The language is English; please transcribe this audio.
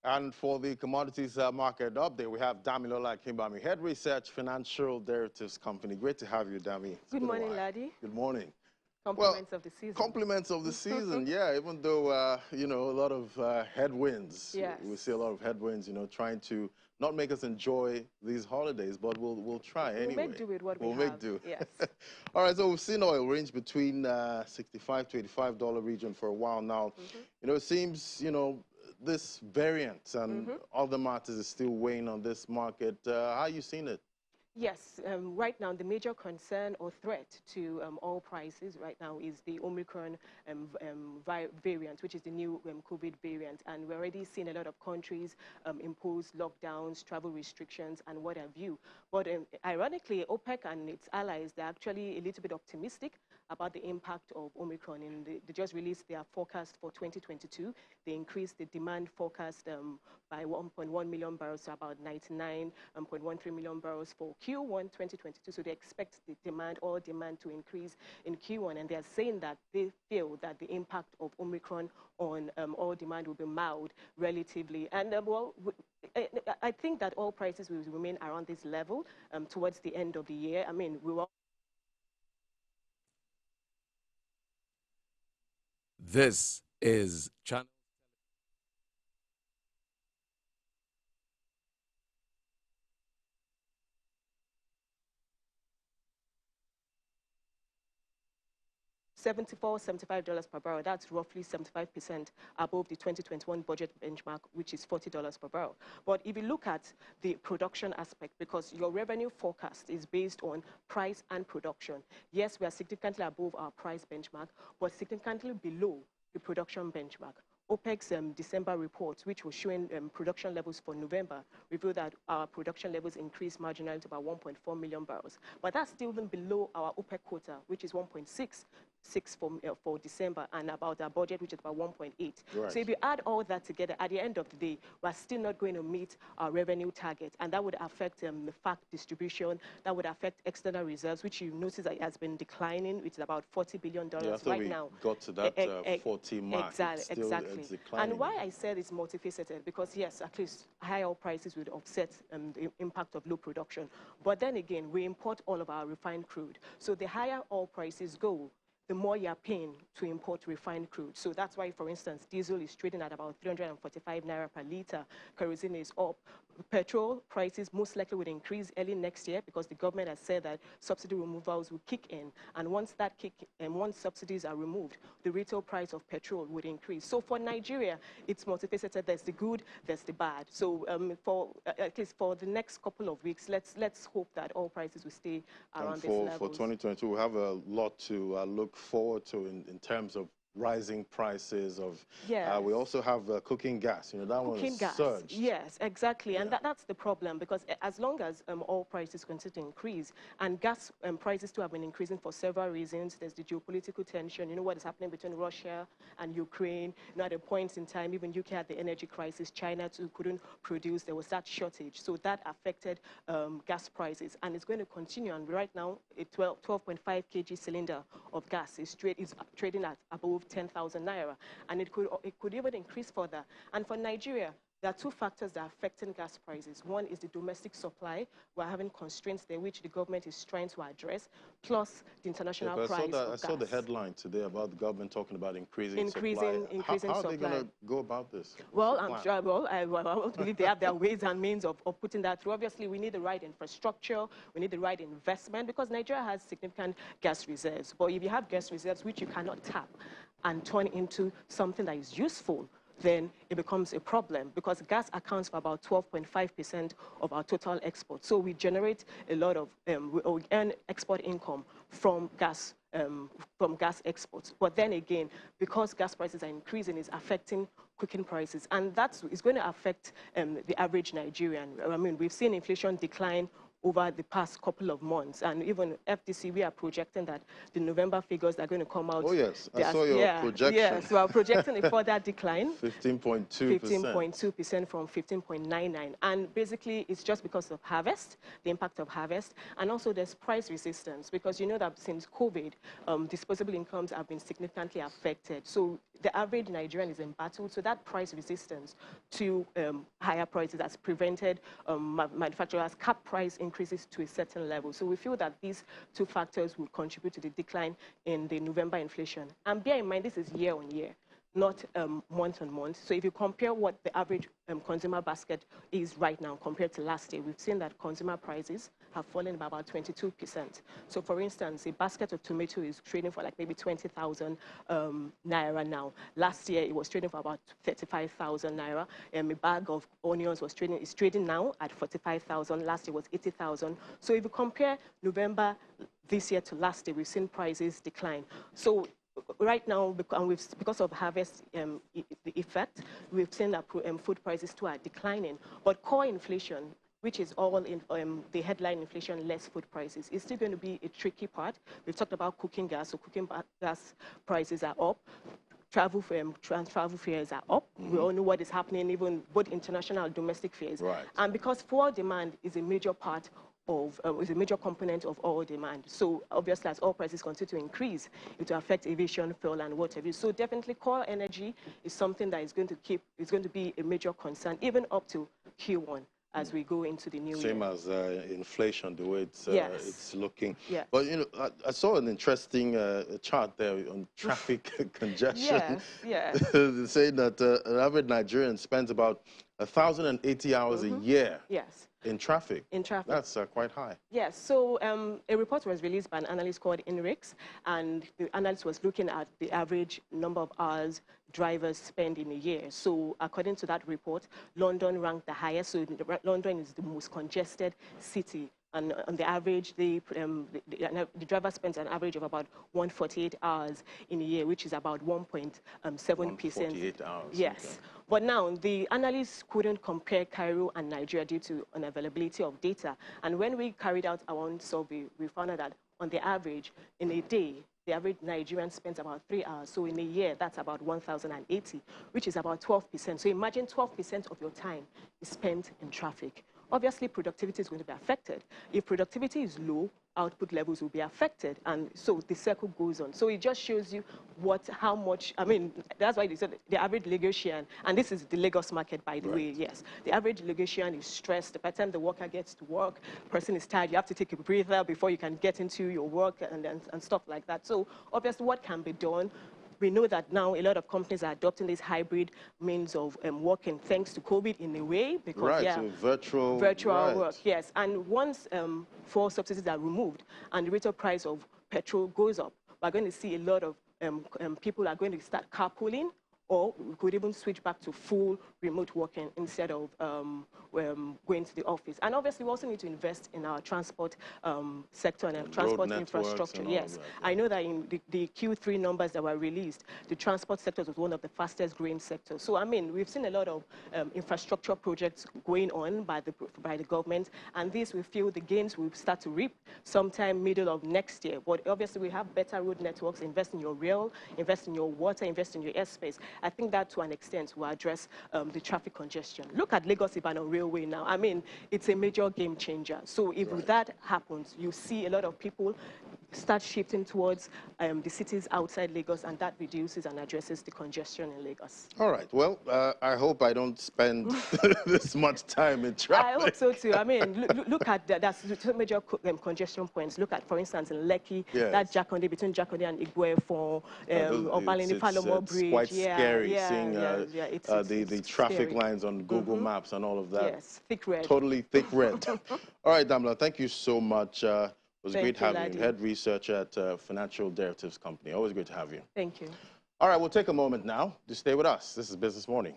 And for the commodities market update, we have Damilola Kimbami, Head Research Financial Derivatives Company. Great to have you, Dami. It's Good been a morning, while. laddie. Good morning. Compliments of the season. Compliments of the season, yeah. Even though, you know, a lot of headwinds. Yes. We see a lot of headwinds, you know, trying to not make us enjoy these holidays, but we'll try anyway. We'll make do with what we have. We'll make do. Yes. All right, so we've seen oil range between $65 to $85 region for a while now. You know, it seems, you know, this variant and other matters is still weighing on this market. How are you seeing it? Yes, right now the major concern or threat to oil prices right now is the Omicron variant, which is the new COVID variant. And we're already seeing a lot of countries impose lockdowns, travel restrictions, and what have you. But ironically, OPEC and its allies, they're actually a little bit optimistic about the impact of Omicron. They just released their forecast for 2022. They increased the demand forecast by 1.1 million barrels to about 99.13 million barrels for Q1 2022. So they expect the demand, oil demand, to increase in Q1. And they're saying that they feel that the impact of Omicron on oil demand will be mild relatively. And I think that oil prices will remain around this level towards the end of the year. I mean, we will. This is Channel 74, $75 per barrel. That's roughly 75% above the 2021 budget benchmark, which is $40 per barrel. But if you look at the production aspect, because your revenue forecast is based on price and production, yes, we are significantly above our price benchmark, but significantly below the production benchmark. OPEC's December report, which was showing production levels for November, revealed that our production levels increased marginally to about 1.4 million barrels. But that's still even below our OPEC quota, which is 1.66 for December, and about our budget, which is about 1.8. Right. So if you add all that together, at the end of the day, we're still not going to meet our revenue target, and that would affect the FAC distribution, that would affect external reserves, which you notice that has been declining, which is about $40 billion right now. Got to that 40 mark. Exactly. And why I said it's multifaceted, because yes, at least high oil prices would offset the impact of low production. But then again, we import all of our refined crude. So the higher oil prices go, the more you're paying to import refined crude. So that's why, for instance, diesel is trading at about 345 naira per liter. Kerosene is up. Petrol prices most likely would increase early next year, because the government has said that subsidy removals will kick in. And once subsidies are removed, the retail price of petrol would increase. So for Nigeria, it's multifaceted. There's the good, there's the bad. So at least for the next couple of weeks, let's hope that oil prices will stay around this level. For 2022, we have a lot to look forward to in terms of rising prices of. Yes. We also have cooking gas. You know, that one has surged. Yes, exactly. Yeah. And that's the problem, because as long as oil prices continue to increase, and gas prices too have been increasing for several reasons. There's the geopolitical tension. You know what is happening between Russia and Ukraine. You know, at a point in time, even UK had the energy crisis. China too couldn't produce. There was that shortage. So that affected gas prices. And it's going to continue. And right now, a 12.5 kg cylinder of gas is trading at above 10,000 naira, and it could even increase further. And for Nigeria, there are two factors that are affecting gas prices. One is the domestic supply. We're having constraints there, which the government is trying to address, plus the international price of gas. I saw the headline today about the government talking about increasing supply. How are they going to go about this? Well, I'm sure. Well, I believe they have their ways and means of putting that through. Obviously, we need the right infrastructure. We need the right investment, because Nigeria has significant gas reserves. But if you have gas reserves which you cannot tap and turn into something that is useful, then it becomes a problem, because gas accounts for about 12.5% of our total exports. So we generate a lot of, we earn export income from gas exports. But then again, because gas prices are increasing, it's affecting cooking prices. And is going to affect the average Nigerian. I mean, we've seen inflation decline over the past couple of months. And even FDC, we are projecting that the November figures are going to come out. Oh, yes. I saw your projection. Yeah, so we're projecting a further decline. 15.2%. 15.2% from 15.99. And basically, it's just because of harvest, the impact of harvest. And also there's price resistance, because you know that since COVID, disposable incomes have been significantly affected. So the average Nigerian is embattled. So that price resistance to higher prices has prevented manufacturers cap price increases to a certain level. So we feel that these two factors will contribute to the decline in the November inflation. And bear in mind, this is year on year, not month on month. So if you compare what the average consumer basket is right now compared to last year, we've seen that consumer prices have fallen by about 22%. So for instance, a basket of tomato is trading for like maybe 20,000 naira now. Last year, it was trading for about 35,000 naira. A bag of onions is trading now at 45,000. Last year was 80,000. So if you compare November this year to last year, we've seen prices decline. So right now, because of harvest effect, we've seen that food prices too are declining. But core inflation, which is all in the headline inflation less food prices, is still going to be a tricky part. We've talked about cooking gas, so cooking gas prices are up. Travel fares are up. We all know what is happening, even both international and domestic fares. Right. And because fuel demand is a major part of, is a major component of oil demand. So obviously, as oil prices continue to increase, it will affect aviation, fuel, and what have you. So definitely, core energy is something that is going to be a major concern, even up to Q1 as we go into the new year. Same as inflation, the way it's, Yes. it's looking. Yes. But, you know, I saw an interesting chart there on traffic congestion. Yes, yes. Saying that an average Nigerian spends about 1,080 hours a year. Yes. In traffic? In traffic. That's quite high. Yes. So a report was released by an analyst called INRIX, and the analyst was looking at the average number of hours drivers spend in a year. So according to that report, London ranked the highest. So London is the most congested city. And on the average, the driver spends an average of about 148 hours in a year, which is about 1.7%. 148 hours. Yes. Okay. But now, the analysts couldn't compare Cairo and Nigeria due to unavailability of data. And when we carried out our own survey, we found out that on the average, in a day, the average Nigerian spends about 3 hours. So in a year, that's about 1,080, which is about 12%. So imagine 12% of your time is spent in traffic. Obviously, productivity is going to be affected. If productivity is low, output levels will be affected. And so the circle goes on. So it just shows you how much, I mean, that's why they said the average Lagosian, and this is the Lagos market, by the way, yes. The average Lagosian is stressed. By the time the worker gets to work, person is tired. You have to take a breather before you can get into your work and stuff like that. So obviously, what can be done? We know that now a lot of companies are adopting this hybrid means of working thanks to COVID in a way. Because, so virtual work, yes. And once fuel subsidies are removed and the retail price of petrol goes up, we're going to see a lot of people are going to start carpooling, or we could even switch back to full remote working instead of going to the office. And obviously, we also need to invest in our transport sector and transport infrastructure. Yes, I know that in the Q3 numbers that were released, the transport sector was one of the fastest growing sectors. So, I mean, we've seen a lot of infrastructure projects going on by the government, and this, we feel the gains will start to reap sometime middle of next year. But obviously, we have better road networks, invest in your rail, invest in your water, invest in your airspace. I think that, to an extent, will address the traffic congestion. Look at Lagos-Ibadan Railway now. I mean, it's a major game changer. So if that happens, you see a lot of people start shifting towards the cities outside Lagos, and that reduces and addresses the congestion in Lagos. All right. Well, I hope I don't spend this much time in traffic. I hope so too. I mean, look at that's the two major congestion points. Look at, for instance, in Lekki, that Jakonde, between Jakonde and Igwe for Obalende Palomo Bridge. It's quite scary seeing the traffic scary lines on Google Maps and all of that. Yes, thick red. Totally thick red. All right, Damla, thank you so much. It was great having you. Head researcher at Financial Derivatives Company. Always great to have you. Thank you. All right, we'll take a moment now to stay with us. This is Business Morning.